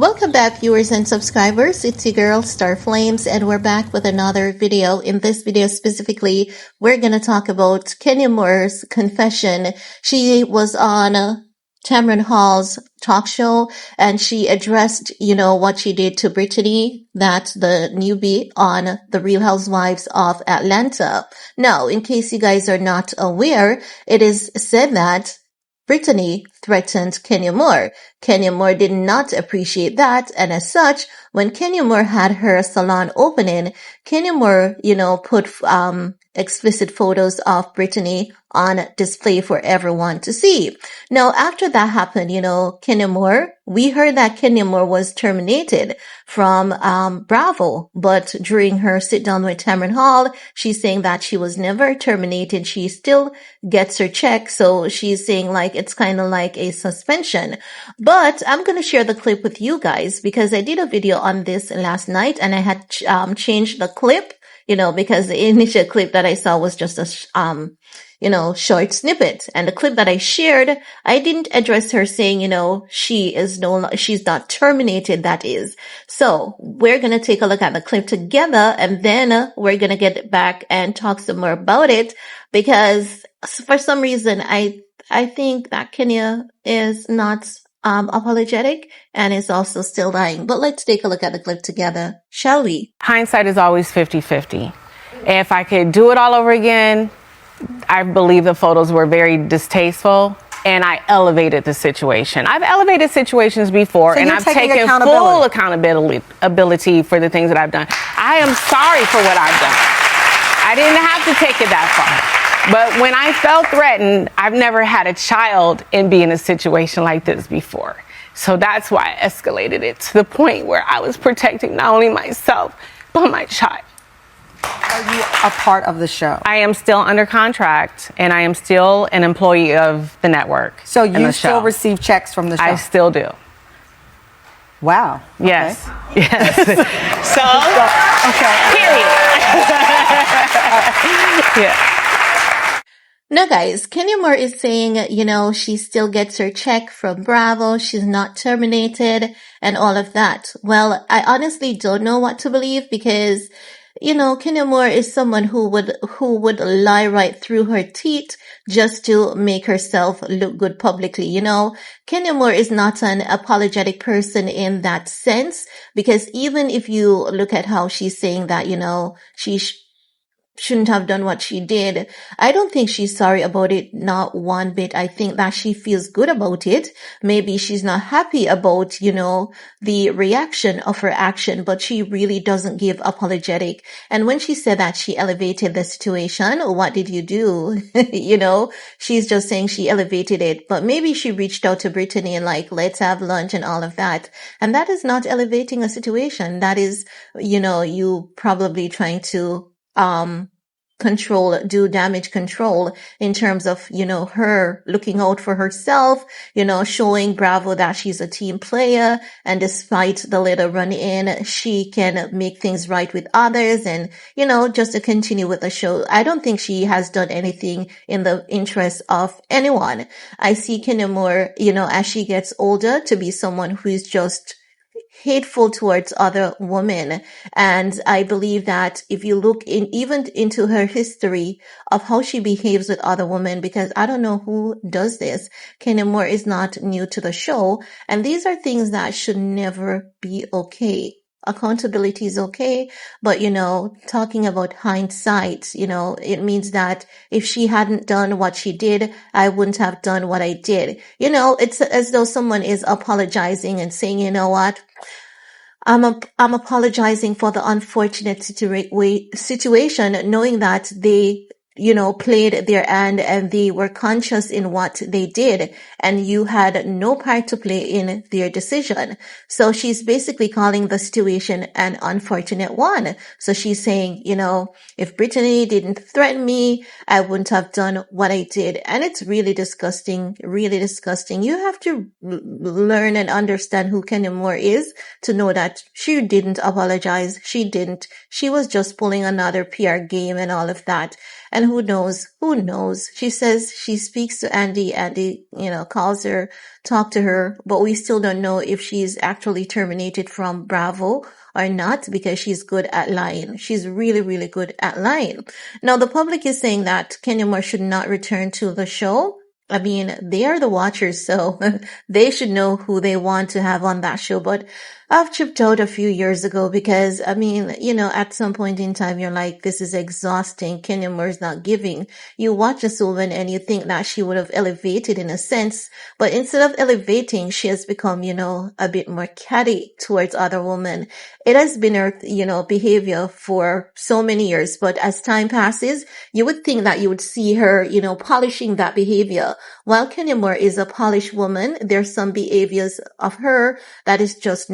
Welcome back, viewers and subscribers. It's your girl, Star Flames, and we're back with another video. In this video specifically, we're going to talk about Kenya Moore's confession. She was on Tamron Hall's talk show, and she addressed, what she did to Brittany, that's the newbie on The Real Housewives of Atlanta. Now, in case you guys are not aware, it is said that Brittany threatened Kenya Moore. Kenya Moore did not appreciate that, and as such, when Kenya Moore had her salon opening, Kenya Moore, put explicit photos of Brittany on display for everyone to see. Now, after that happened, Kenya Moore, we heard that Kenya Moore was terminated from Bravo, but during her sit down with Tamron Hall, she's saying that she was never terminated. She still gets her check, so she's saying it's kind of like a suspension. But I'm going to share the clip with you guys because I did a video on this last night and I had changed the clip, because the initial clip that I saw was just a short snippet. And the clip that I shared, I didn't address her saying, she's not terminated, that is. So we're going to take a look at the clip together, and then we're going to get back and talk some more about it, because for some reason, I think that Kenya is not apologetic and is also still lying. But let's take a look at the clip together, shall we? Hindsight is always 50-50. If I could do it all over again, I believe the photos were very distasteful and I elevated the situation. I've elevated situations before, and I've taken full accountability for the things that I've done. I am sorry for what I've done. I didn't have to take it that far. But when I felt threatened, I've never had a child and be in a situation like this before. So that's why I escalated it to the point where I was protecting not only myself, but my child. Are you a part of the show? I am still under contract, and I am still an employee of the network. So you still receive checks from the show? I still do. Wow. Okay. Yes. Yes. So, Okay. Period. Yeah. Now, guys, Kenya Moore is saying, she still gets her check from Bravo. She's not terminated and all of that. Well, I honestly don't know what to believe because, Kenya Moore is someone who would lie right through her teeth just to make herself look good publicly. Kenya Moore is not an apologetic person in that sense, because even if you look at how she's saying that, she shouldn't have done what she did, I don't think she's sorry about it, not one bit. I think that she feels good about it. Maybe she's not happy about, the reaction of her action, but she really doesn't give apologetic. And when she said that she elevated the situation, what did you do? She's just saying she elevated it, but maybe she reached out to Brittany and let's have lunch and all of that. And that is not elevating a situation. That is, you probably trying to do damage control in terms of, her looking out for herself, showing Bravo that she's a team player. And despite the little run in, she can make things right with others and, just to continue with the show. I don't think she has done anything in the interest of anyone. I see Kenya Moore, as she gets older, to be someone who is just hateful towards other women. And I believe that if you look even into her history of how she behaves with other women, because I don't know who does this, Kenya Moore is not new to the show. And these are things that should never be okay. Accountability is okay, but talking about hindsight, it means that if she hadn't done what she did, I wouldn't have done what I did. It's as though someone is apologizing and saying, you know what? I'm apologizing for the unfortunate situation, knowing that they, played their hand and they were conscious in what they did, and you had no part to play in their decision. So she's basically calling the situation an unfortunate one. So she's saying, if Brittany didn't threaten me, I wouldn't have done what I did. And it's really disgusting, really disgusting. You have to learn and understand who Kenya Moore is to know that she didn't apologize. She didn't. She was just pulling another PR game and all of that. And who knows? Who knows? She says she speaks to Andy. Andy, calls her, talk to her, but we still don't know if she's actually terminated from Bravo or not, because she's good at lying. She's really, really good at lying. Now, the public is saying that Kenya Moore should not return to the show. I mean, they are the watchers, so they should know who they want to have on that show. But I've chipped out a few years ago because, I mean, at some point in time, you're like, this is exhausting. Kenya Moore's not giving. You watch this woman and you think that she would have elevated in a sense, but instead of elevating, she has become, a bit more catty towards other women. It has been her, behavior for so many years, but as time passes, you would think that you would see her, polishing that behavior. While Kenya Moore is a polished woman, there's some behaviors of her that is just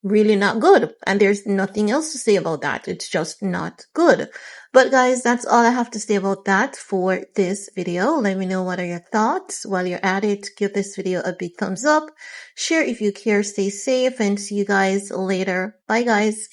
really not good. And there's nothing else to say about that. It's just not good. But guys, that's all I have to say about that for this video. Let me know what are your thoughts. While you're at it, give this video a big thumbs up. Share if you care. Stay safe and see you guys later. Bye guys.